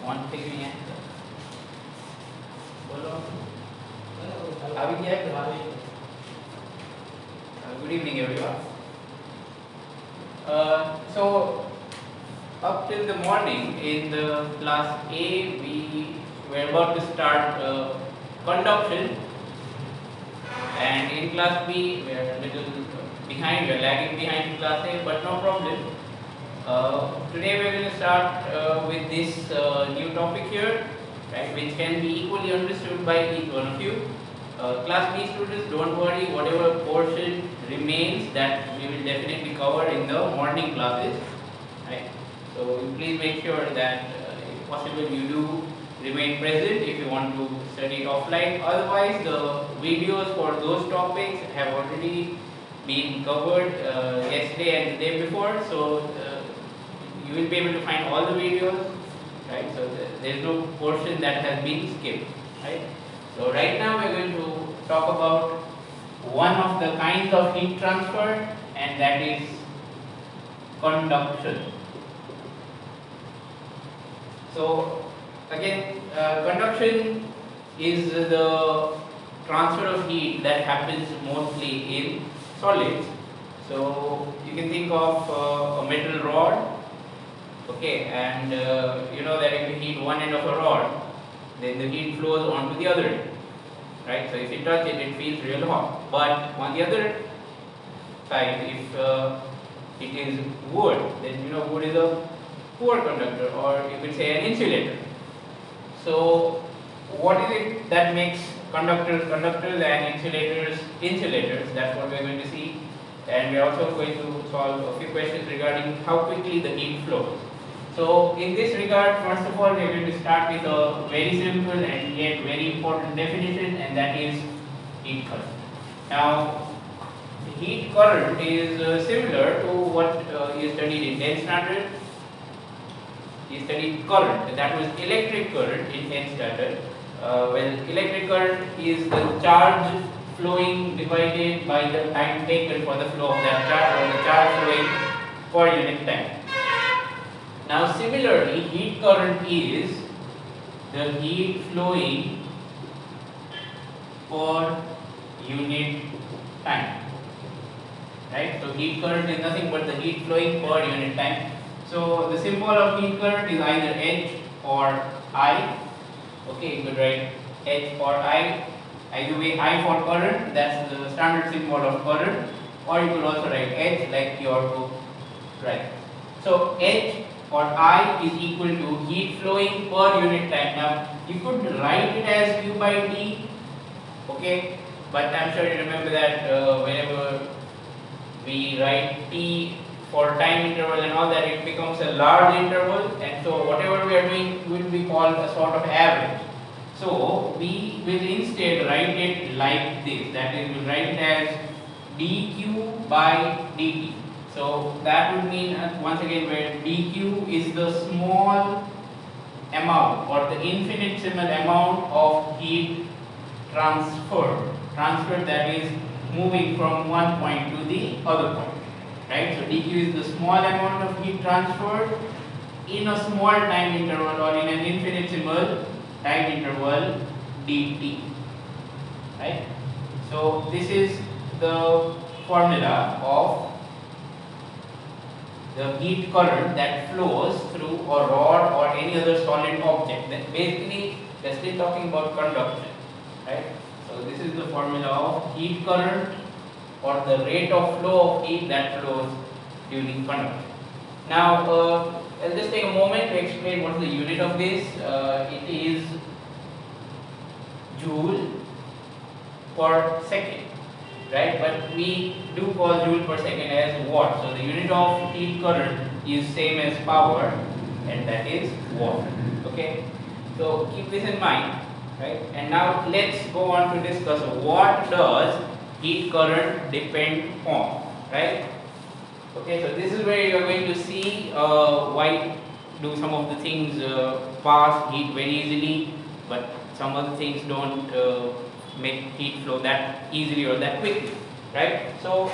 one thing है बोलो अभी क्या है good evening everyone. So up till the morning in the class A we were about to start conduction, and in class B we are a little behind, we are lagging behind class A, but no problem. Today we are going to start with this new topic here, right, which can be equally understood by each one of you. Class B students, don't worry, whatever portion remains that we will definitely cover in the morning classes, right? So please make sure that if possible you do remain present if you want to study it offline. Otherwise the videos for those topics have already been covered yesterday and the day before, so you will be able to find all the videos, right? So there is no portion that has been skipped, right? So right now we are going to talk about one of the kinds of heat transfer, and that is conduction. So again, conduction is the transfer of heat that happens mostly in solids. So you can think of a metal rod, okay, and you know that if you heat one end of a rod, then the heat flows onto the other end, right? So if you touch it, it feels real hot. But on the other side, if it is wood, then you know wood is a poor conductor, or you could say an insulator. So what is it that makes conductors conductors and insulators insulators? That's what we are going to see, and we are also going to solve a few questions regarding how quickly the heat flows. So in this regard, first of all, we are going to start with a very simple and yet very important definition, and that is heat current. Now, heat current is similar to what you studied in 10th standard. You studied current, that was electric current in 10th standard. Well, electric current is the charge flowing divided by the time taken for the flow of that charge, or the charge flowing per unit time. Now similarly, heat current is the heat flowing per unit time, right? So heat current is nothing but the heat flowing per unit time. So the symbol of heat current is either H or I. Okay, you could write H or I. Either way, I for current, that's the standard symbol of current, or you could also write H like your book, right? So H or I is equal to heat flowing per unit time. Now you could write it as Q by T, okay, but I'm sure you remember that whenever we write T for time interval and all that, it becomes a large interval, and so whatever we are doing will be called a sort of average. So we will instead write it like this, that is, we'll write it as dq by dt. So that would mean, once again, where dq is the small amount or the infinitesimal amount of heat transferred, that is moving from one point to the other point, right? So dq is the small amount of heat transferred in a small time interval, or in an infinitesimal time interval dt, right? So this is the formula of the heat current that flows through a rod or any other solid object. That basically, we are still talking about conduction, right? So this is the formula of heat current, or the rate of flow of heat that flows during conduction. Now, I'll just take a moment to explain what is the unit of this. It is joule per second, right? But we do call joule per second as watt. So the unit of heat current is same as power, and that is watt. Okay, so keep this in mind, right? And now let's go on to discuss what does heat current depend on, right? Okay, so this is where you are going to see why do some of the things pass heat very easily, but some other things don't make heat flow that easily or that quickly, right? So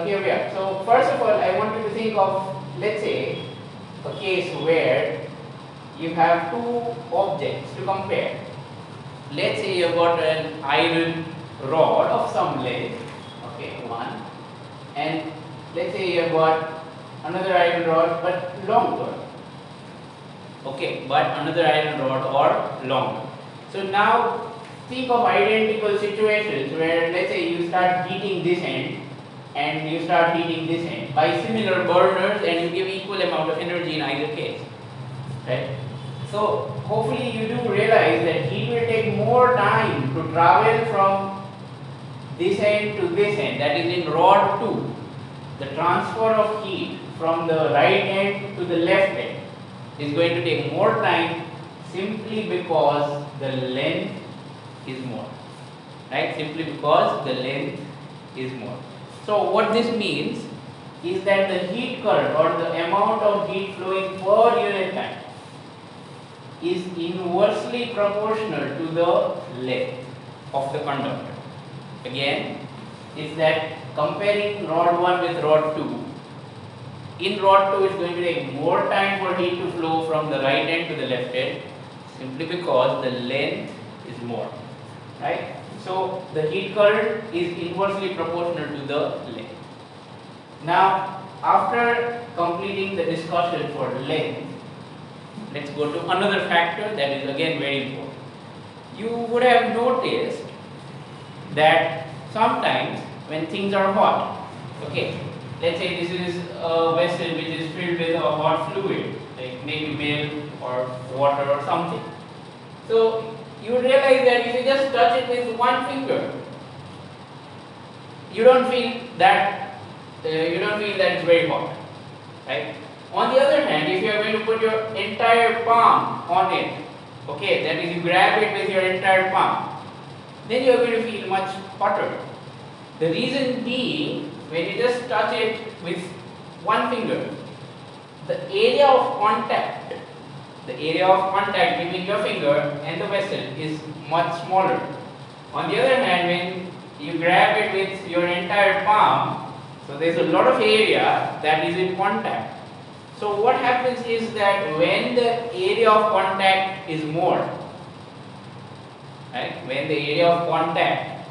here we are. So first of all, I want you to think of, let's say, a case where you have two objects to compare. Let's say you've got an iron rod of some length, okay, one, and let's say you've got another iron rod but longer, okay, but another iron rod or longer. So now think of identical situations where let's say you start heating this end and you start heating this end by similar burners and you give equal amount of energy in either case, right? So hopefully you do realize that heat will take more time to travel from this end to this end, that is in rod 2. The transfer of heat from the right end to the left end is going to take more time simply because the length is more, right? Simply because the length is more. So what this means is that the heat current or the amount of heat flowing per unit time is inversely proportional to the length of the conductor. Again, is that comparing rod 1 with rod 2. In rod 2 it's going to take more time for heat to flow from the right end to the left end simply because the length is more, right? So the heat current is inversely proportional to the length. Now after completing the discussion for length, let's go to another factor that is again very important. You would have noticed that sometimes when things are hot, okay, let's say this is a vessel which is filled with a hot fluid, like maybe milk or water or something. So you realize that if you just touch it with one finger, you don't feel that it's very hot, right? On the other hand, if you are going to put your entire palm on it, okay, that is you grab it with your entire palm, then you are going to feel much hotter. The reason being, when you just touch it with one finger, the area of contact between your finger and the vessel is much smaller. On the other hand, when you grab it with your entire palm, so there is a lot of area that is in contact. So what happens is that when the area of contact is more, right, when the area of contact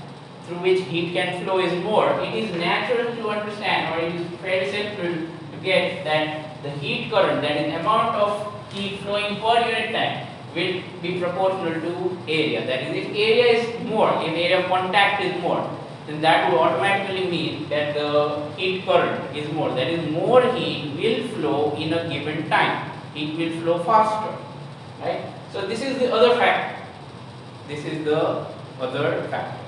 through which heat can flow is more, it is natural to understand, or it is very simple to get that the heat current, that is amount of heat flowing per unit time, will be proportional to area. That is, if area is more, if area of contact is more, then that would automatically mean that the heat current is more. That is, more heat will flow in a given time. Heat will flow faster, right? So this is the other factor. This is the other factor.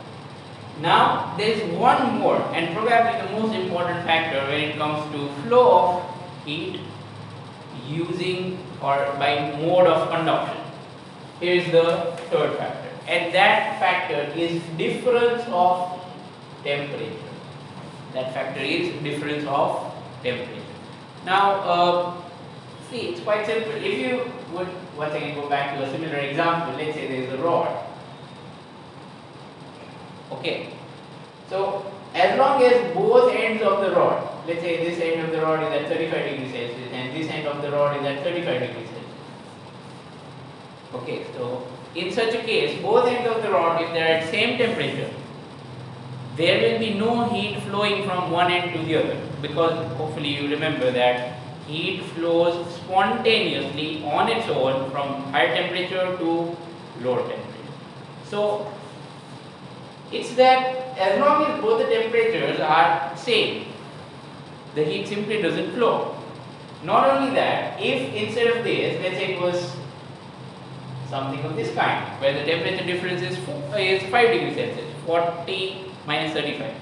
Now there is one more and probably the most important factor when it comes to flow of heat using or by mode of conduction. Here is the third factor, and that factor is difference of temperature. That factor is difference of temperature. Now see, it's quite simple. If you would once again go back to a similar example, let's say there is a rod. Okay, so as long as both ends of the rod, let's say this end of the rod is at 35 degrees Celsius and this end of the rod is at 35 degrees Celsius. Okay, so in such a case, both ends of the rod, if they are at same temperature, there will be no heat flowing from one end to the other, because hopefully you remember that heat flows spontaneously on its own from higher temperature to lower temperature. So it's that as long as both the temperatures are same, the heat simply doesn't flow. Not only that, if instead of this, let's say it was something of this kind, where the temperature difference is 5 degrees Celsius, 40 minus 35.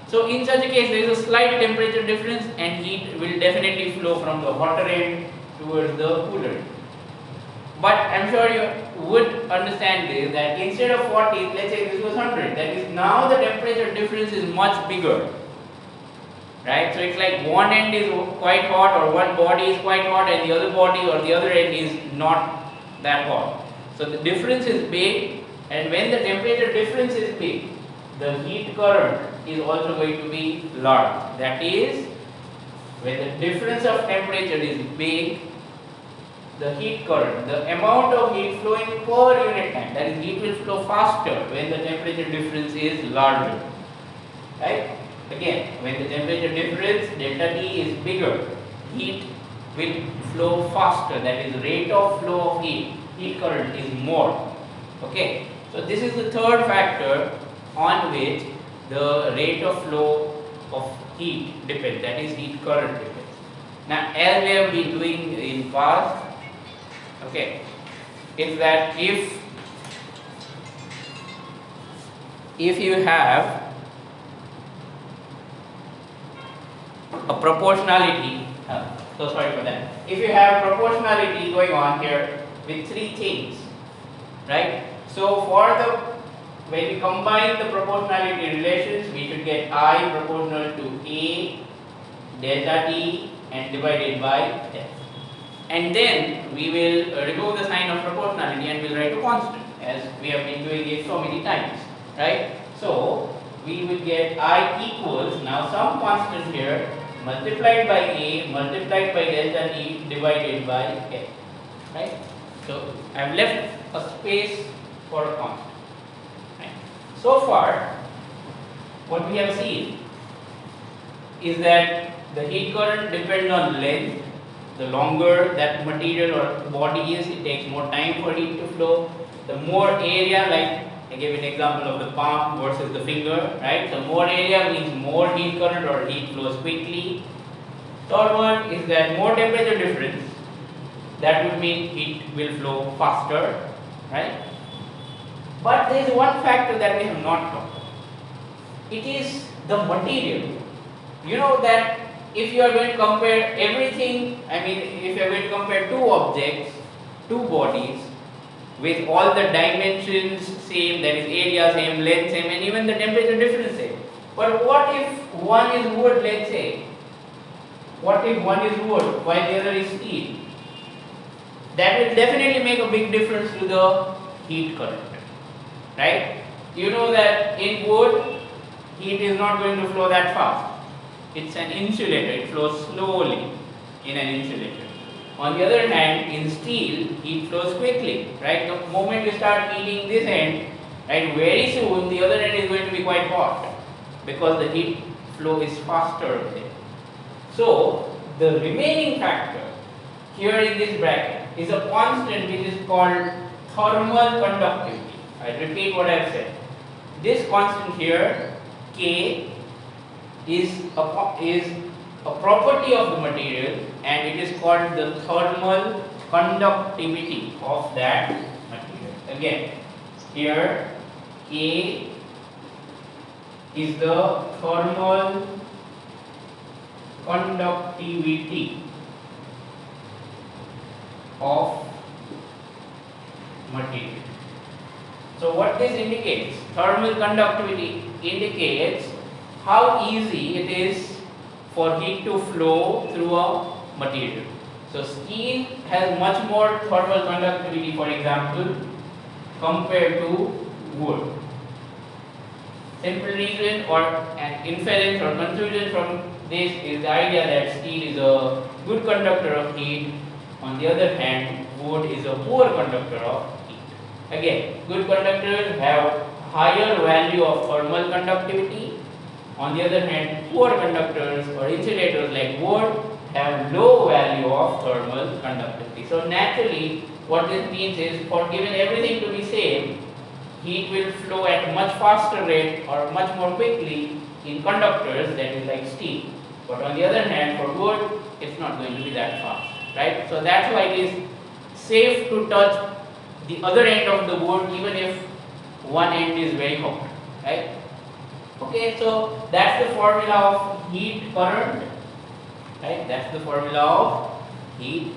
So in such a case, there is a slight temperature difference and heat will definitely flow from the hotter end towards the cooler end. But I'm sure you would understand this, that instead of 40, let's say this was 100, that is now the temperature difference is much bigger. Right? So it's like one end is quite hot, or one body is quite hot and the other body or the other end is not that hot. So the difference is big, and when the temperature difference is big, the heat current is also going to be large. That is, when the difference of temperature is big, the heat current, the amount of heat flowing per unit time. That is, heat will flow faster when the temperature difference is larger. Right? Again, when the temperature difference delta T is bigger, heat will flow faster. That is, rate of flow of heat current is more. Okay. So this is the third factor on which the rate of flow of heat depends. That is, heat current depends. Now, as we have been doing in past, okay, is that if you have a proportionality, so sorry for that. If you have proportionality going on here with three things, right? So when we combine the proportionality relations, we should get I proportional to A delta T and divided by S. And then we will remove the sign of proportionality and we'll write a constant, as we have been doing it so many times, right? So we will get I equals, now some constant here, multiplied by A multiplied by delta T divided by S, right? So I have left a space for a constant. Right? So far, what we have seen is that the heat current depends on length. The longer that material or body is, it takes more time for heat to flow. The more area, like I gave an example of the palm versus the finger, right? So more area means more heat current or heat flows quickly. Third one is that more temperature difference, that would mean heat will flow faster, right? But there is one factor that we have not talked about. It is the material. You know that if you are going to compare everything, if you are going to compare two objects, two bodies, with all the dimensions same, that is area same, length same, and even the temperature difference same. But what if one is wood, let's say? What if one is wood while the other is steel? That will definitely make a big difference to the heat current, right? You know that in wood, heat is not going to flow that fast. It's an insulator, it flows slowly in an insulator. On the other hand, in steel, heat flows quickly, right? The moment you start heating this end, right, very soon the other end is going to be quite hot because the heat flow is faster there. So, the remaining factor here in this bracket is a constant which is called thermal conductivity. I repeat what I have said. This constant here, K, is a property of the material and it is called the thermal conductivity of that material. Again, here K is the thermal conductivity of material. So what this indicates? Thermal conductivity indicates how easy it is for heat to flow through a material. So steel has much more thermal conductivity, for example, compared to wood. Simple reason or an inference or conclusion from this is the idea that steel is a good conductor of heat. On the other hand, wood is a poor conductor of heat. Again, good conductors have higher value of thermal conductivity. On the other hand, poor conductors or insulators like wood have low value of thermal conductivity. So naturally, what this means is, for given everything to be same, heat will flow at much faster rate or much more quickly in conductors, that is like steel. But on the other hand, for wood, it's not going to be that fast, right? So that's why it is safe to touch the other end of the wood even if one end is very hot, right? Okay, so that's the formula of heat current, right? That's the formula of heat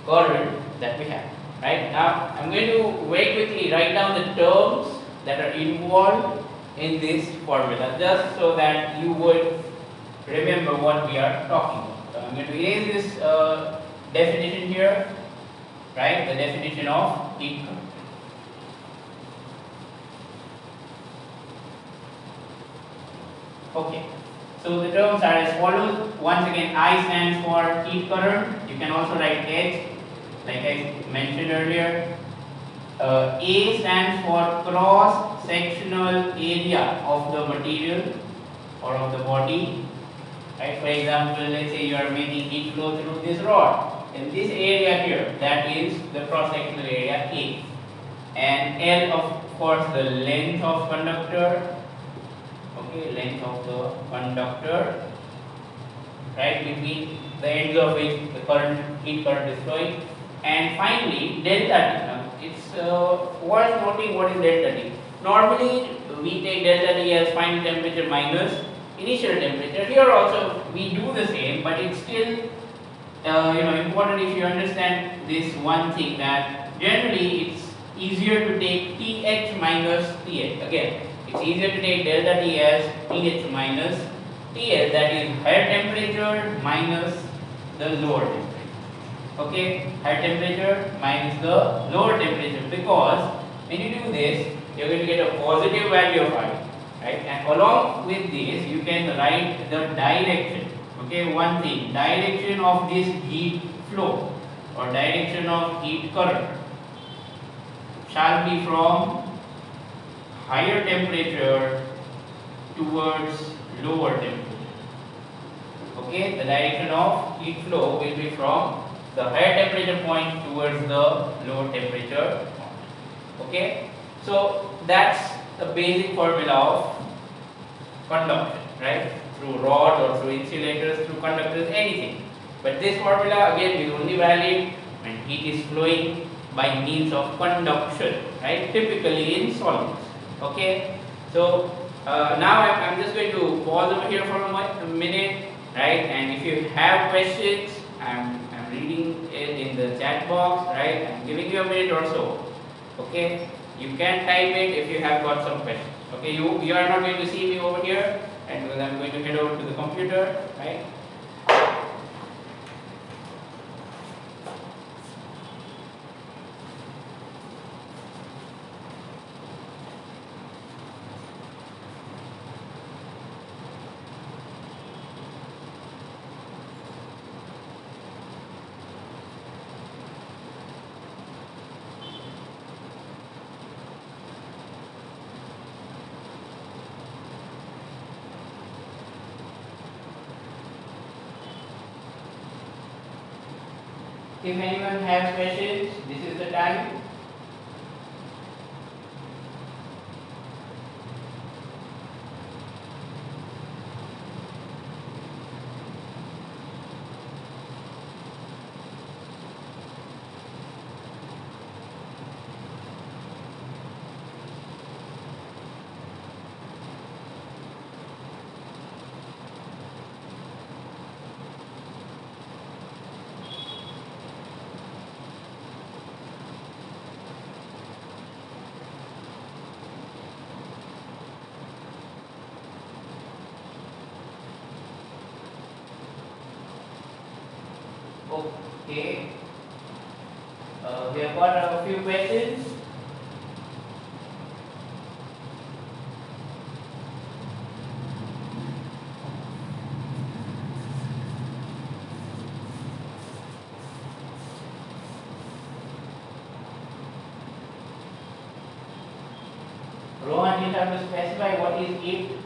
current that we have, right? Now, I'm going to very quickly write down the terms that are involved in this formula, just so that you would remember what we are talking about. So I'm going to erase this definition here, right? The definition of heat current. Okay, so the terms are as follows. Once again, I stands for heat current. You can also write H. like I mentioned earlier, A stands for cross-sectional area of the material or of the body. Right? For example, let's say you are making heat flow through this rod. In this area here, that is the cross-sectional area A. And L, of course, the length of conductor. Okay, length of the conductor, right, between the ends of which the heat current is flowing. And finally, delta T. Now, it's worth noting what is delta T. Normally, we take delta T as final temperature minus initial temperature. Here also we do the same, but it's still important if you understand this one thing, that generally it's easier to take Th minus Th. Again, it's easier to take delta T as Th minus Ts, that is higher temperature minus the lower temperature. Okay, higher temperature minus the lower temperature, because when you do this, you're going to get a positive value of I, right? And along with this, you can write the direction. Okay, one thing, direction of this heat flow or direction of heat current shall be from higher temperature towards lower temperature. Okay, the direction of heat flow will be from the higher temperature point towards the lower temperature point. Okay, so that's the basic formula of conduction, right? Through rod or through insulators, through conductors, anything. But this formula again is only valid when heat is flowing by means of conduction, right? Typically in solids. Okay, so now I'm just going to pause over here for a minute, right? And if you have questions, I'm reading it in the chat box, right? I'm giving you a minute or so. Okay, you can type it if you have got some questions. Okay, you are not going to see me over here, and because I'm going to head over to the computer, right? If anyone has questions, this is the time. Okay, we have got a few questions. Rohan, you have to specify what is it.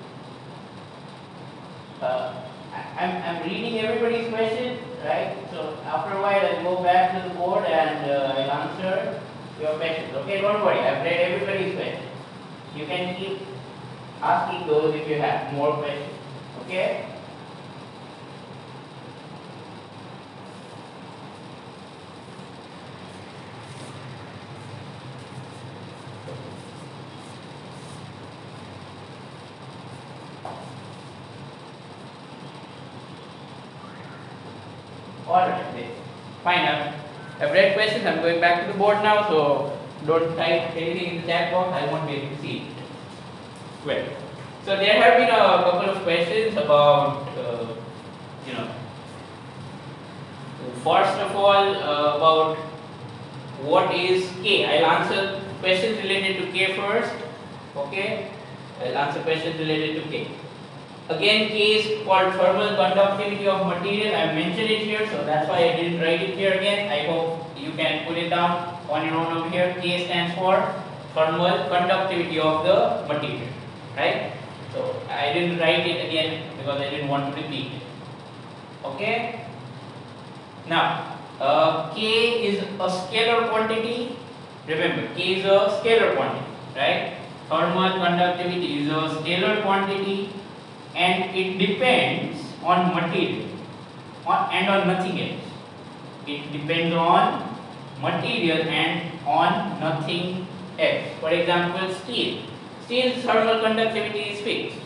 I'm reading everybody's question, right? So after a while I'll go back to the board and I'll answer your questions. Okay, don't worry, I've read everybody's questions. You can keep asking those if you have more questions. Okay? Alright, fine. I've read questions. I'm going back to the board now, so don't type anything in the chat box. I won't be able to see it. Well, so there have been a couple of questions about, first of all, about what is K. I'll answer questions related to K first. Okay, I'll answer questions related to K. Again, K is called thermal conductivity of material. I mentioned it here, so that's why I didn't write it here again. I hope you you can put it down on your own over here. K stands for thermal conductivity of the material, right? So I didn't write it again because I didn't want to repeat it. Okay. Now K is a scalar quantity. Remember, K is a scalar quantity, right? Thermal conductivity is a scalar quantity, and it depends on material and on nothing else. It depends on material and on nothing else. For example, steel. Steel's thermal conductivity is fixed.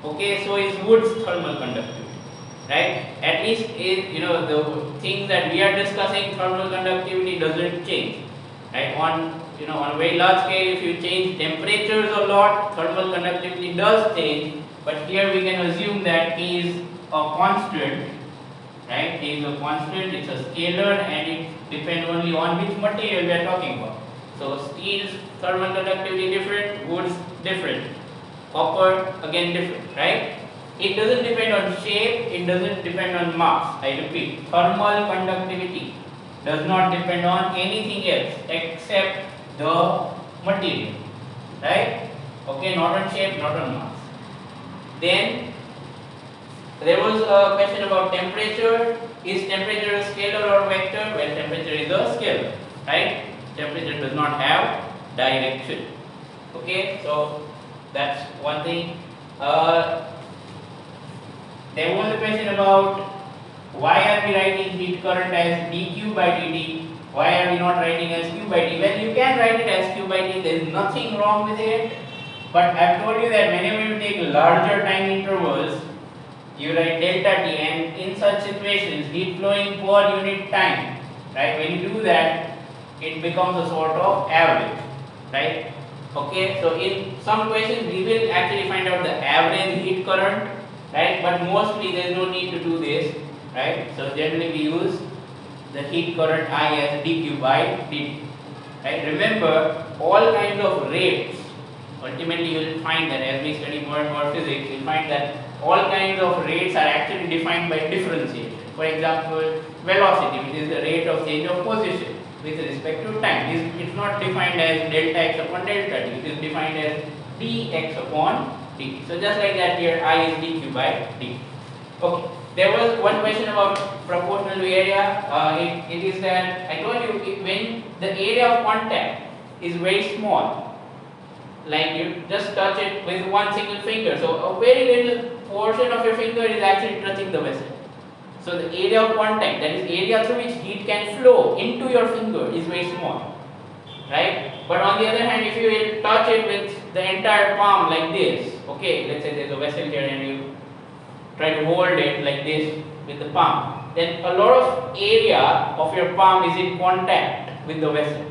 Okay, so is wood's thermal conductivity, right? At least the things that we are discussing, thermal conductivity doesn't change, right? On on a very large scale, if you change temperatures a lot, thermal conductivity does change. But here we can assume that K is a constant, right? K is a constant, it's a scalar, and it depends only on which material we are talking about. So steel's thermal conductivity different, wood's different, copper again different, right? It doesn't depend on shape, it doesn't depend on mass. I repeat, thermal conductivity does not depend on anything else except the material, right? Okay, not on shape, not on mass. Then there was a question about temperature. Is temperature a scalar or vector? Well, temperature is a scalar, right? Temperature does not have direction. Okay, so that's one thing. There was a question about why are we writing heat current as dq by dt? Why are we not writing as q by d? Well, you can write it as q by d. There is nothing wrong with it. But I've told you that whenever you take larger time intervals, you write delta t, and in such situations, heat flowing per unit time, right? When you do that, it becomes a sort of average, right? Okay, so in some questions we will actually find out the average heat current, right? But mostly there is no need to do this, right? So generally we use the heat current I as dq by dt, right? Remember, all kinds of rates, ultimately you will find that as we study more and more physics, you will find that all kinds of rates are actually defined by differentiation. For example, velocity, which is the rate of change of position with respect to time, it's not defined as delta x upon delta t, it is defined as dx upon dt. So just like that here, I is dq by dt. Okay, there was one question about proportional to area. It is that I told you, when the area of contact is very small, like you just touch it with one single finger, so a very little portion of your finger is actually touching the vessel. So the area of contact, that is area through which heat can flow into your finger, is very small, right? But on the other hand, if you will touch it with the entire palm like this, okay, let's say there's a vessel here and you try to hold it like this with the palm, then a lot of area of your palm is in contact with the vessel.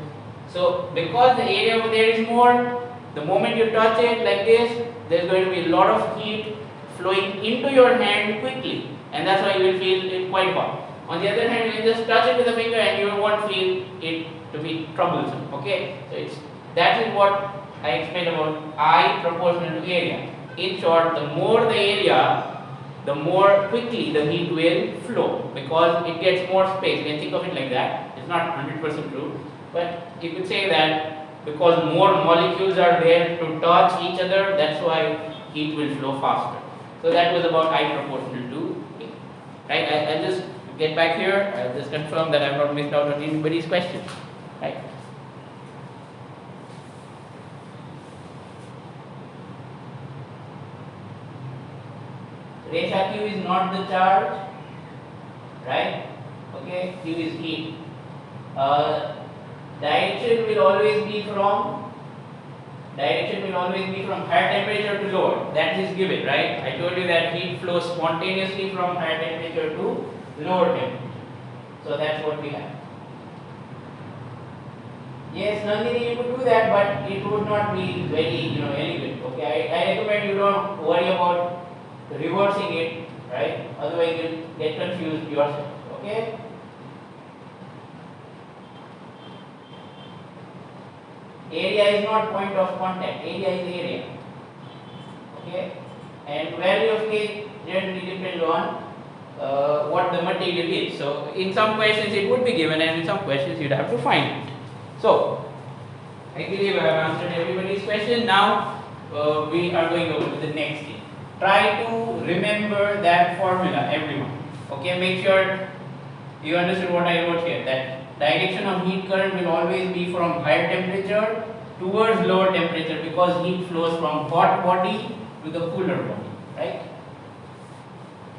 So because the area over there is more, the moment you touch it like this, there's going to be a lot of heat flowing into your hand quickly, and that's why you will feel it quite hot. On the other hand, you can just touch it with a finger and you won't feel it to be troublesome. Okay, so that is what I explained about I proportional to area. In short, the more the area, the more quickly the heat will flow, because it gets more space. You can think of it like that. It's not 100% true, but you could say that because more molecules are there to touch each other, that's why heat will flow faster. So that was about I proportional to A. Right? I'll just get back here. I'll just confirm that I've not missed out on anybody's question. Right? Resha Q is not the charge, right? Okay, Q is heat. Direction will always be from higher temperature to lower. That is given, right? I told you that heat flows spontaneously from higher temperature to lower temperature. So that's what we have. Yes, Nandini, you could do that, but it would not be very, elegant. Okay, I recommend you don't worry about reversing it, right? Otherwise you'll get confused yourself. Okay? Area is not point of contact. Area is area. Okay? And value of K generally depends on what the material is. So in some questions it would be given, and in some questions you'd have to find it. So I believe I have answered everybody's question. Now we are going over to the next thing. Try to remember that formula, everyone. Okay, make sure you understood what I wrote here, that direction of heat current will always be from higher temperature towards lower temperature, because heat flows from hot body to the cooler body, right?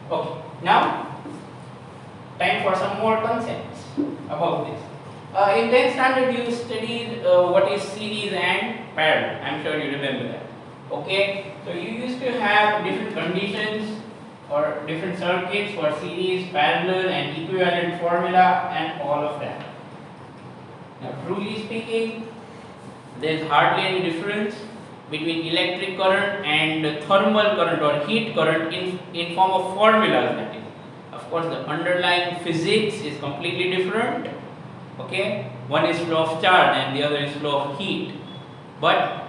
Okay, now time for some more concepts about this. In 10th standard you studied what is series and parallel. I'm sure you remember that. Okay, so you used to have different conditions or different circuits for series, parallel and equivalent formula and all of that. Now truly speaking, there is hardly any difference between electric current and thermal current or heat current in form of formulas, that is. Of course the underlying physics is completely different. Okay, one is flow of charge and the other is flow of heat, but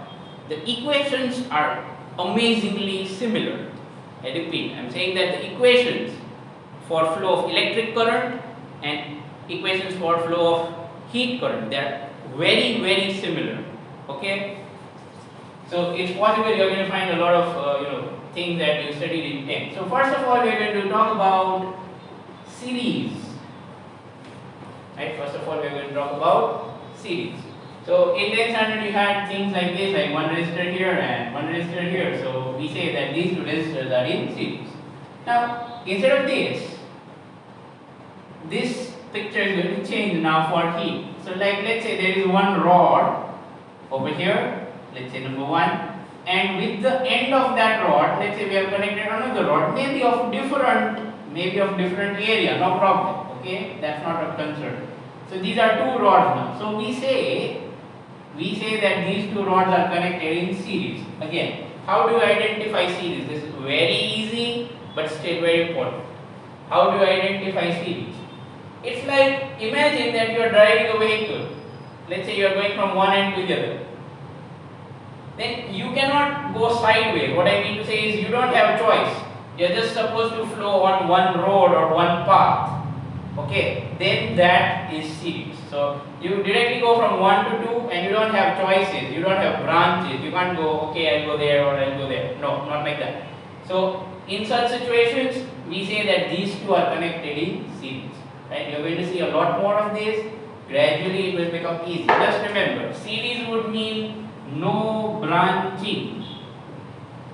the equations are amazingly similar. I repeat, I am saying that the equations for flow of electric current and equations for flow of heat current, they are very, very similar. Okay, so it's possible you are going to find a lot of things that you studied in 10. So first of all, we are going to talk about series. Right? First of all, we are going to talk about series. So in 10th standard, you had things like this, like one resistor here and one resistor here. So we say that these two resistors are in series. Now, instead of this picture is going to change now for heat. So like, let's say there is one rod over here, let's say number 1, and with the end of that rod, let's say we have connected another rod, maybe of different area, no problem. Okay, that's not a concern. So these are two rods now. So we say that these two rods are connected in series. Again, how do you identify series? This is very easy, but still very important. How do you identify series? It's like, imagine that you are driving a vehicle. Let's say you are going from one end to the other. Then you cannot go sideways. What I mean to say is you don't have a choice. You are just supposed to flow on one road or one path. Okay, then that is series. So you directly go from 1 to 2 and you don't have choices, you don't have branches. You can't go, okay, I'll go there or I'll go there. No, not like that. So in such situations, we say that these two are connected in series. Right? You're going to see a lot more of this. Gradually it will become easy. Just remember, series would mean no branching.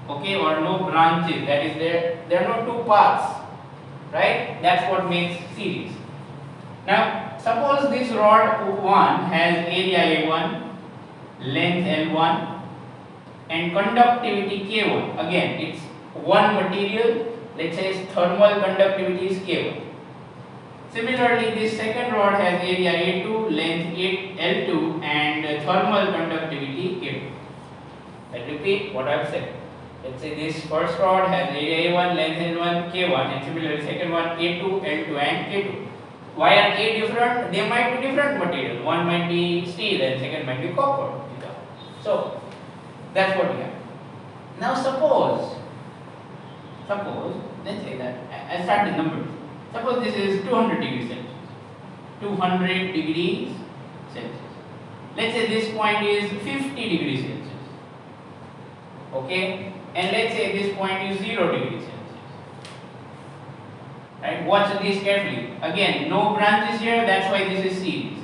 Okay, or no branches. That is, there are no two paths. Right? That's what makes series. Now, suppose this rod 1 has area A1, length L1 and conductivity K1. Again, it's one material. Let's say its thermal conductivity is K1. Similarly, this second rod has area A2, length L2 and thermal conductivity K2. I repeat what I have said. Let's say this first rod has area A1, length L1, K1, and similarly second one A2, L2 and K2. Why are they different? They might be different material. One might be steel and second might be copper. So that's what we have. Now suppose, let's say that, I'll start the numbers. Suppose this is 200 degrees Celsius. 200 degrees Celsius. Let's say this point is 50 degrees Celsius. Okay? And let's say this point is 0 degrees Celsius. Right? Watch this carefully. Again, no branches here, that's why this is series.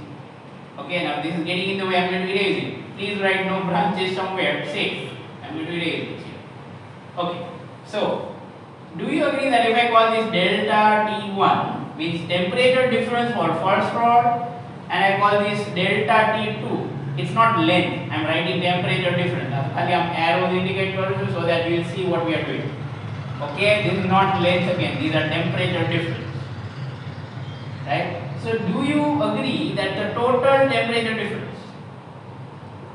Okay, now this is getting in the way, I'm going to erase it. Please write no branches somewhere, safe. I'm going to erase it here. Okay, so, do you agree that if I call this delta T1, means temperature difference for first rod, and I call this delta T2, it's not length, I'm writing temperature difference. Only I'm arrows indicate so that you will see what we are doing. Okay, this is not length again, these are temperature difference. Right? So do you agree that the total temperature difference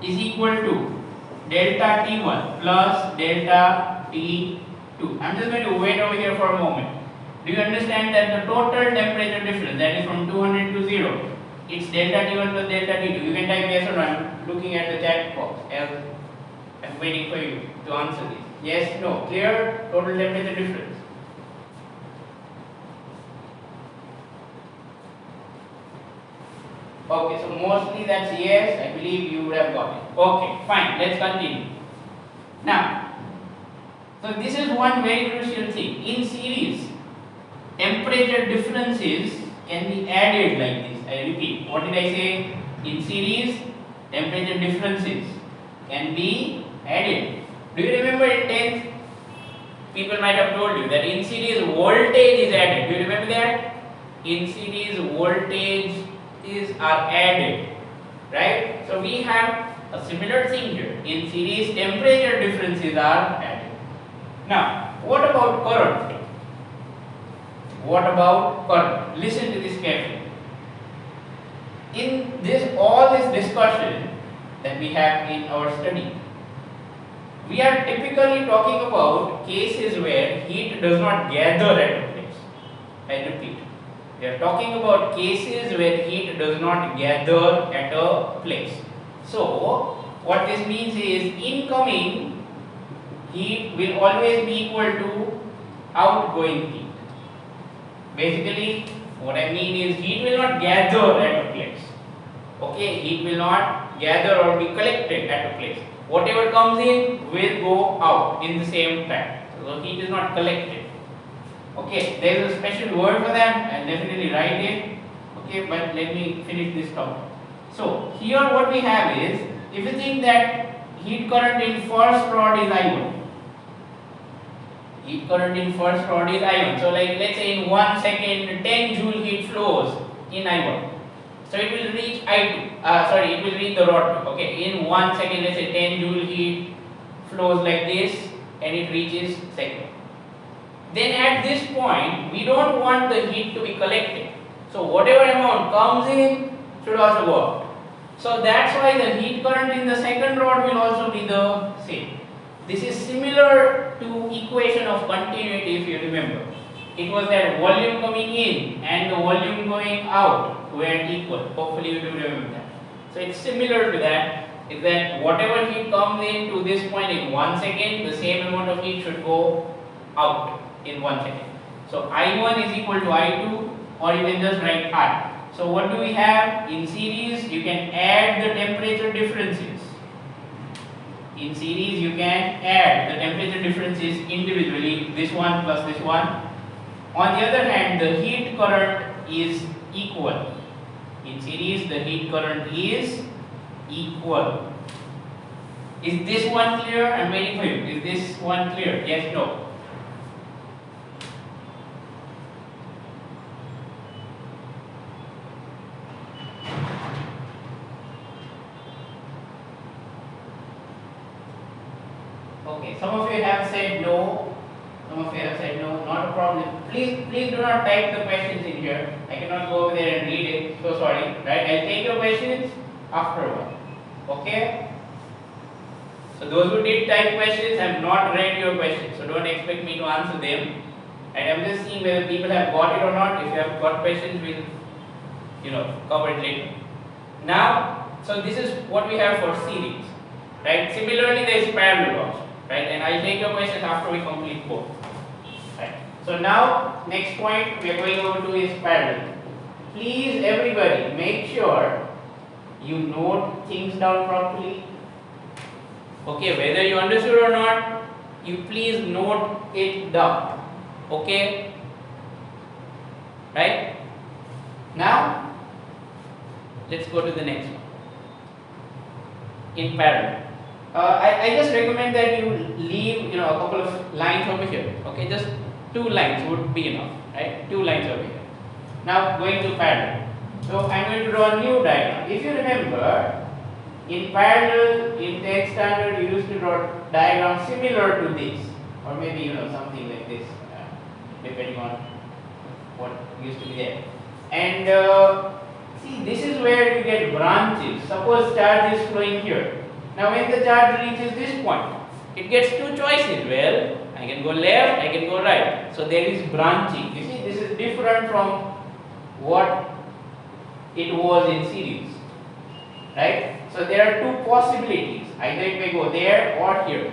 is equal to delta T1 plus delta T2? I'm just going to wait over here for a moment. Do you understand that the total temperature difference, that is from 200 to 0, it's delta T1 plus delta T2. You can type yes or no. I'm looking at the chat box. I'm waiting for you to answer this. Yes, no. Clear? Total temperature difference. Okay, so mostly that's yes. I believe you would have got it. Okay, fine. Let's continue. Now, so this is one very crucial thing. In series, temperature differences can be added like this. I repeat, what did I say? In series, temperature differences can be added. Do you remember in 10th? People might have told you that in series voltage is added. Do you remember that? In series voltage are added, right? So we have a similar thing here. In series temperature differences are added. Now, what about current? What about current? Listen to this carefully. In all this discussion that we have in our study, we are typically talking about cases where heat does not gather at a place. I repeat, we are talking about cases where heat does not gather at a place. So, what this means is incoming heat will always be equal to outgoing heat. Basically, what I mean is heat will not gather at a place. Okay, heat will not gather or be collected at a place. Whatever comes in will go out in the same time. So heat is not collected. Okay, there is a special word for that. I'll definitely write it. Okay, but let me finish this topic. So here what we have is, if you think that heat current in first rod is I1. Heat current in first rod is I1. So like let's say in 1 second 10 joule heat flows in I1. So it will reach I2. It will reach the rod 2. Okay, in 1 second, let's say 10 joule heat flows like this and it reaches second. Then at this point, we don't want the heat to be collected. So whatever amount comes in should also go out. So that's why the heat current in the second rod will also be the same. This is similar to equation of continuity if you remember. It was that volume coming in and the volume going out were equal. Hopefully you do remember that. So it's similar to that, is that whatever heat comes in to this point in 1 second, the same amount of heat should go out in 1 second. So I1 is equal to I2, or you can just write I. So what do we have? In series, you can add the temperature differences. In series, you can add the temperature differences individually, this one plus this one. On the other hand, the heat current is equal. In series, the heat current is equal. Is this one clear? I'm waiting for you. Is this one clear? Yes, no? Okay, some of you have said no. Some of you have said no, not a problem. Please do not type the questions in here. I cannot go over there and read it. So sorry. Right? I'll take your questions after a while. Okay? So those who did type questions have not read your questions. So don't expect me to answer them. And I'm just seeing whether people have got it or not. If you have got questions, we'll cover it later. Now, so this is what we have for series. Right? Similarly, there is parallel also. Right, and I'll take your questions after we complete both. Right. So now, next point we are going over to is parallel. Please, everybody, make sure you note things down properly. Okay, whether you understood or not, you please note it down. Okay. Right. Now, let's go to the next one. In parallel. I just recommend that you leave a couple of lines over here. Okay, just 2 lines would be enough, right? 2 lines over here. Now going to parallel. So I'm going to draw a new diagram. If you remember, in parallel in 10th standard you used to draw diagrams similar to this, or maybe something like this, depending on what used to be there. And see, this is where you get branches. Suppose charge is flowing here. Now when the charge reaches this point, it gets 2 choices. Well, I can go left, I can go right. So there is branching. You see, this is different from what it was in series. Right? So there are 2 possibilities. Either it may go there or here.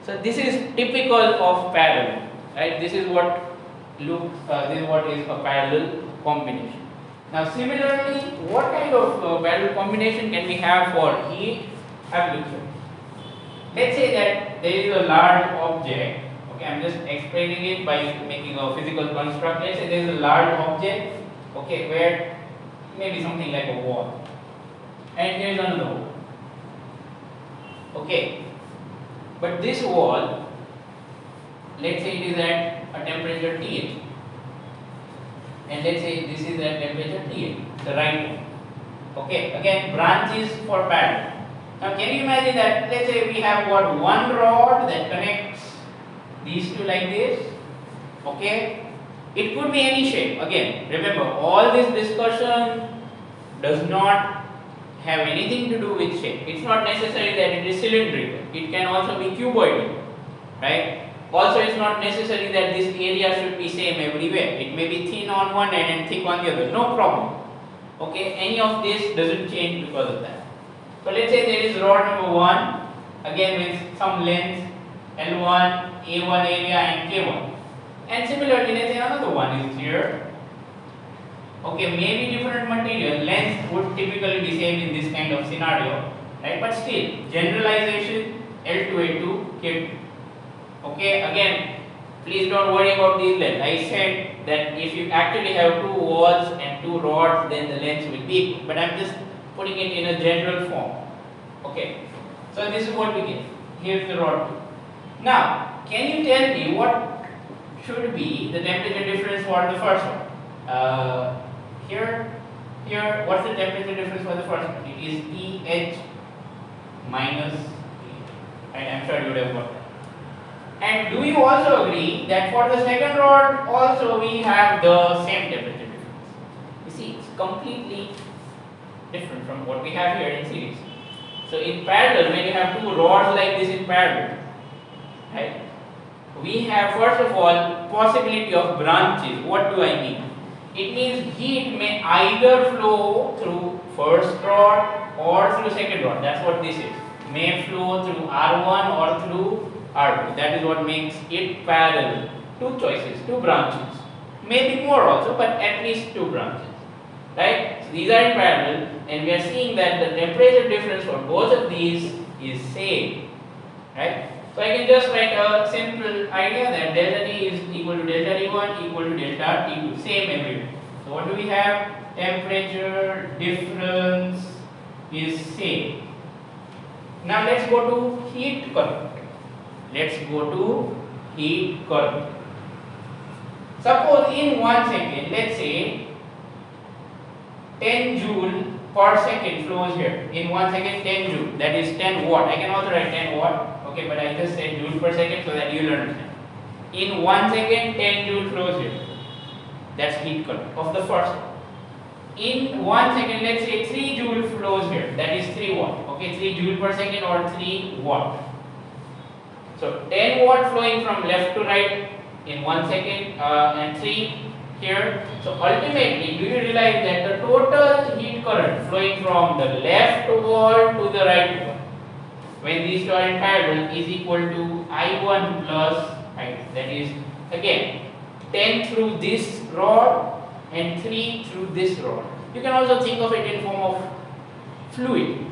So this is typical of parallel. Right? This is what is a parallel combination. Now similarly, what kind of parallel combination can we have for heat application? Let's say that there is a large object. Okay, I'm just explaining it by making a physical construct. Let's say there is a large object. Okay, where maybe something like a wall, and there is another wall. Okay, but this wall, let's say it is at a temperature T, and let's say this is at temperature T, the right one. Okay, again branches for parallel. Now can you imagine that, let's say we have got one rod that connects these two like this. Okay, it could be any shape. Again, remember, all this discussion does not have anything to do with shape. It's not necessary that it is cylindrical. It can also be cuboidal, right? Also, it's not necessary that this area should be same everywhere. It may be thin on one end and thick on the other. No problem. Okay, any of this doesn't change because of that. So let's say there is rod number 1, again with some length L1, A1 area and K1. And similarly, let's say another one is here. Okay, maybe different material, length would typically be same in this kind of scenario, right? But still, generalization L2, A2, K2. Okay, again, please don't worry about these lengths. I said that if you actually have two walls and two rods, then the lengths will be equal. But I'm just putting it in a general form. Okay, so this is what we get. Here's the rod 2. Now, can you tell me what should be the temperature difference for the first one? Here, what's the temperature difference for the first one? It is TH minus T. Right, I'm sure you would have got that. And do you also agree that for the second rod also we have the same temperature difference? You see, it's completely different from what we have here in series. So in parallel, when you have two rods like this in parallel, right, we have first of all possibility of branches. What do I mean? It means heat may either flow through first rod or through second rod. That's what this is. May flow through R1 or through R2. That is what makes it parallel. Two choices, two branches. Maybe more also, but at least two branches. Right? So these are in parallel, and we are seeing that the temperature difference for both of these is same. Right? So I can just write a simple idea that delta T is equal to delta T1 equal to delta T2. Same everywhere. So what do we have? Temperature difference is same. Now let's go to heat current. Let's go to heat current. Suppose in 1 second, let's say 10 joule per second flows here. In 1 second, 10 joule. That is 10 watt. I can also write 10 watt. Okay, but I just said joule per second so that you'll understand. In 1 second, 10 joule flows here. That's heat current of the first one. In 1 second, let's say 3 joule flows here. That is 3 watt. Okay, 3 joule per second or 3 watt. So 10 watt flowing from left to right in 1 second and 3 here. So ultimately, do you realize that the total heat current flowing from the left wall to the right wall, when these two are in parallel, is equal to I1 plus I2. That is again 10 through this rod and 3 through this rod. You can also think of it in form of fluid.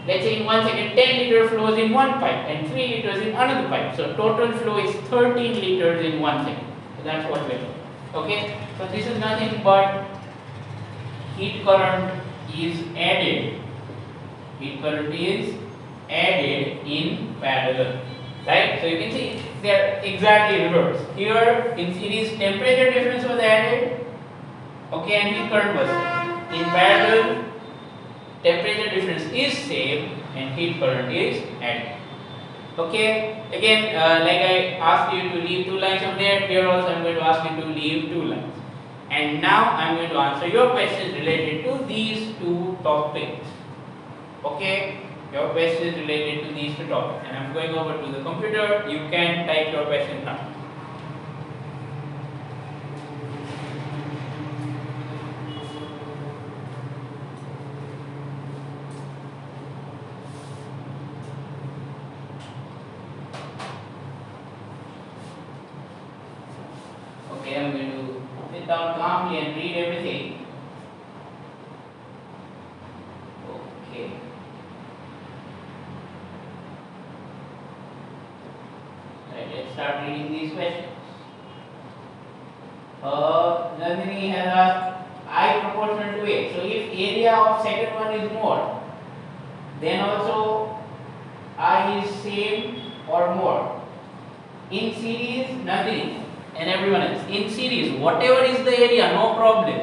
Let's say in 1 second 10 liters flows in one pipe and 3 liters in another pipe. So total flow is 13 liters in 1 second. So that's what we're doing. Okay, so this is nothing but heat current is added. Heat current is added in parallel. Right? So you can see they are exactly reversed. Here in series temperature difference was added. Okay, and heat current was same. In parallel, temperature difference is same and heat current is added. Okay, again, like I asked you to leave 2 lines of there, here also I am going to ask you to leave 2 lines. And now I am going to answer your questions related to these 2 topics. Okay, your questions related to these 2 topics. And I am going over to the computer. You can type your question now. Okay, I'm going to sit down calmly and read everything. start reading these questions. Nandini has asked I proportional to A. So if area of second one is more, then also I is same or more. In series, Nandini and everyone else, in series, whatever is the area, no problem.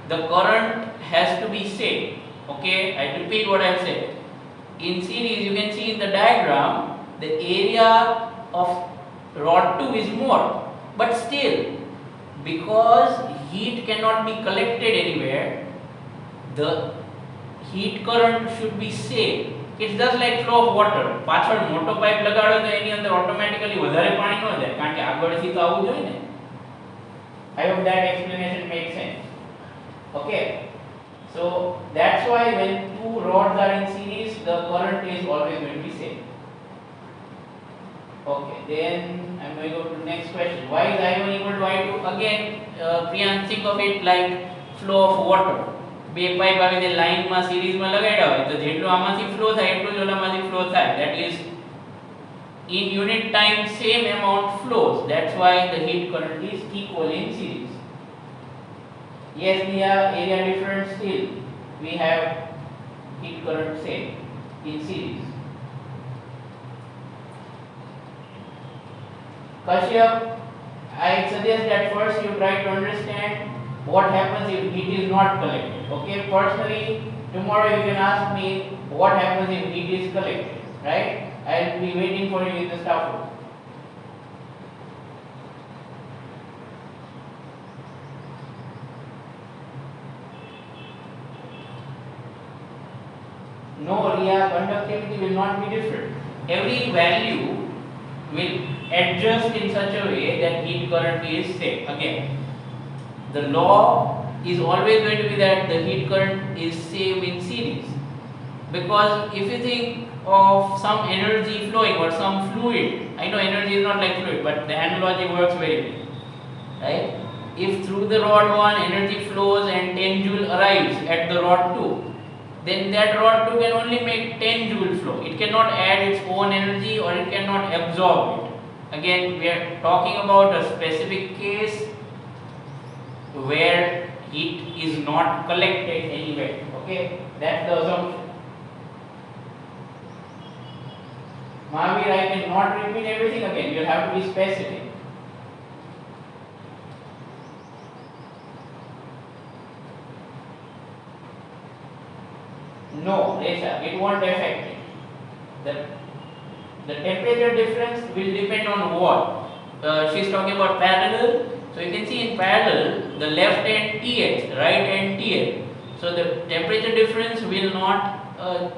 The current has to be same. Okay, I repeat what I have said. In series, you can see in the diagram, the area of rod 2 is more, but still, because heat cannot be collected anywhere, the heat current should be same. It's just like flow of water. પાછળ મોટો pipe લગાડો તો એની અંદર automatically વધારે પાણી ન જાય કારણ કે આગળથી તો આવવું જોઈએ ને. I hope that explanation makes sense. Okay. So that's why when two rods are in series, the current is always going to be same. Okay, then I'm going to go to the next question. Why is I1 equal to I2? Again, Priyank, think of it like flow of water. બે pipe આવી રીતે લાઈનમાં સિરીઝમાં લગાડ્યા હોય તો જેટલું આમાંથી flow થાય એટલું જ ઓલામાંથી ફ્લો થાય. That is, in unit time, same amount flows. That's why the heat current is equal in series. Yes, Nia, area different still. We have heat current same in series. Kashyap, I suggest that first you try to understand what happens if heat is not collected. Okay, personally, tomorrow you can ask me what happens if heat is collected, right? I'll be waiting for you in the staff room. No, Ria, conductivity will not be different. Every value will adjust in such a way that heat current is same. Again, the law is always going to be that the heat current is same in series. Because if you think of some energy flowing or some fluid, I know energy is not like fluid, but the analogy works very well, right? If through the rod 1 energy flows and 10 joule arrives at the rod 2, then that rod 2 can only make 10 joule flow. It cannot add its own energy or it cannot absorb it. Again, we are talking about a specific case where heat is not collected anywhere. Okay, that's the assumption. Mahavir, I cannot repeat everything again. You have to be specific. No, Resha, it won't affect it. The temperature difference will depend on what? She's talking about parallel. So you can see in parallel, the left end TH, right end TL. So the temperature difference will not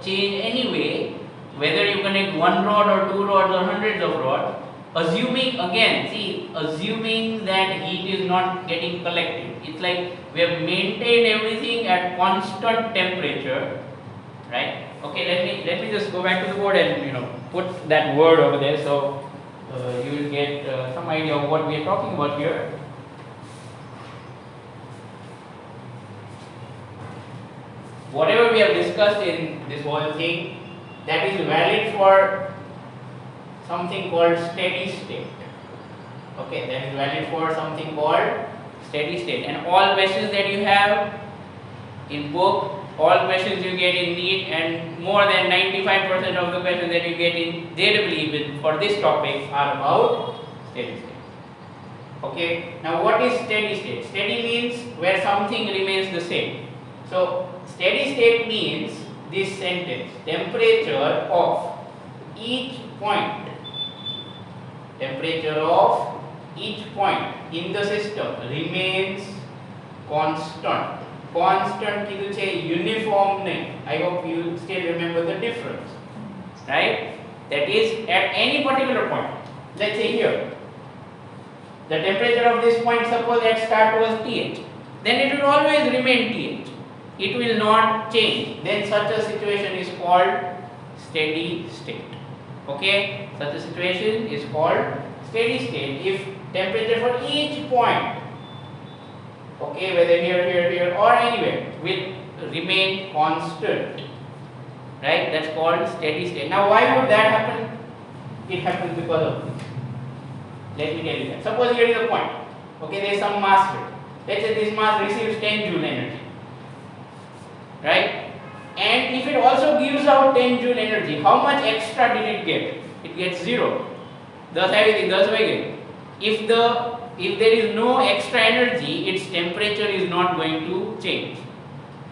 change anyway, whether you connect one rod or two rods or hundreds of rods. Assuming, again, see, assuming that heat is not getting collected. It's like we have maintained everything at constant temperature, right? Okay, let me just go back to the board and put that word over there so you will get some idea of what we are talking about here. Whatever we have discussed in this whole thing, that is valid for something called steady state. Okay, that is valid for something called steady state. And all questions that you have in book, all questions you get in NEET, and more than 95% of the questions that you get in JEE for this topic are about steady state. Okay, now what is steady state? Steady means where something remains the same. So steady state means this sentence: temperature of each point, temperature of each point in the system remains constant. Constant kiddu che uniform nahi. I hope you still remember the difference, right? That is at any particular point. Let's say here, the temperature of this point, suppose at start was TH, then it will always remain TH. It will not change. Then such a situation is called steady state. Okay, such a situation is called steady state if temperature for each point, okay, whether here or anywhere, will remain constant, right? That's called steady state. Now why would that happen? It happens because of this. Let me tell you that. Suppose here is a point. Okay, there is some mass here. Let's say this mass receives 10 joule energy. Right? And if it also gives out 10 joule energy, how much extra did it get? It gets 0. Thus everything, thus again. If there is no extra energy, its temperature is not going to change.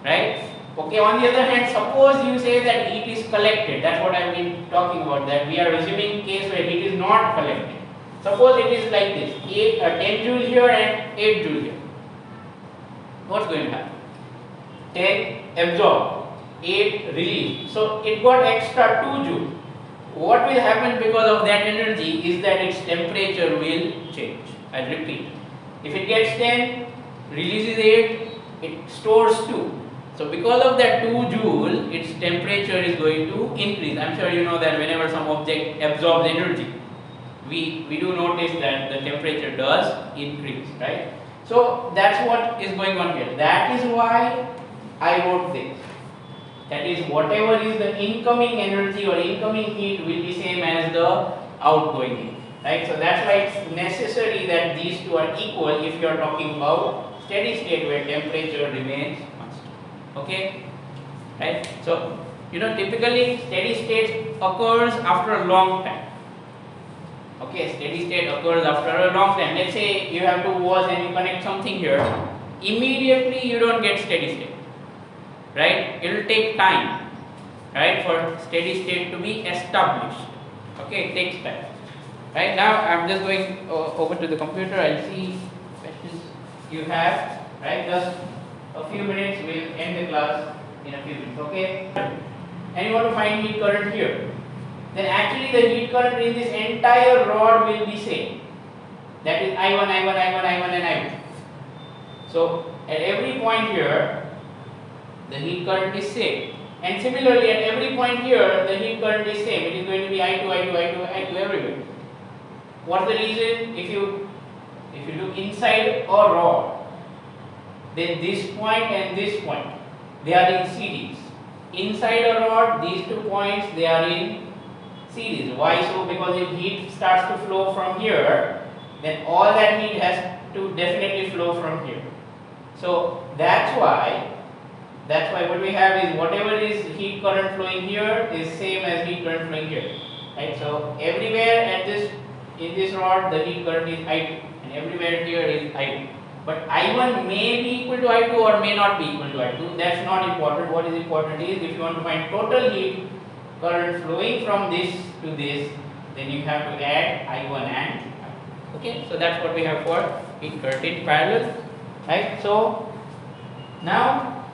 Right? Okay, on the other hand, suppose you say that heat is collected. That's what I've been talking about, that we are assuming case where heat is not collected. Suppose it is like this, 10 joule here and 8 joule here. What's going to happen? 10 absorb, 8 release. So it got extra 2 joule. What will happen because of that energy is that its temperature will change. I repeat. If it gets 10, releases 8, it stores 2. So because of that 2 joule, its temperature is going to increase. I'm sure you know that whenever some object absorbs energy, we do notice that the temperature does increase, right? So that's what is going on here. That is why I wrote this. That is, whatever is the incoming energy or incoming heat will be same as the outgoing heat, right? So that's why it's necessary that these two are equal if you are talking about steady state where temperature remains constant. Okay, right? So typically steady state occurs after a long time. Okay, steady state occurs after a long time. Let's say you have 2 walls and you connect something here. Immediately you don't get steady state, right? It will take time, right, for steady state to be established. Okay, it takes time. Right, now I'm just going over to the computer. I'll see questions you have. Right, just a few minutes. We'll end the class in a few minutes. Okay, and you want to find heat current here. Then actually the heat current in this entire rod will be same. That is I1, I1, I1, I1 and I1. So at every point here, the heat current is same. And similarly at every point here, the heat current is same. It is going to be I2, I2, I2, I2 everywhere. What's the reason? If you look inside a rod, then this point and this point, they are in series. Inside a rod, these 2 points, they are in series. Why so? Because if heat starts to flow from here, then all that heat has to definitely flow from here. So that's why what we have is whatever is heat current flowing here is same as heat current flowing here. Right? So everywhere in this rod the heat current is I2 and everywhere here is I2. But I1 may be equal to I2 or may not be equal to I2. That's not important. What is important is if you want to find total heat current flowing from this to this, then you have to add I1 and I2. Okay, so that's what we have for heat current in parallel. Right? So now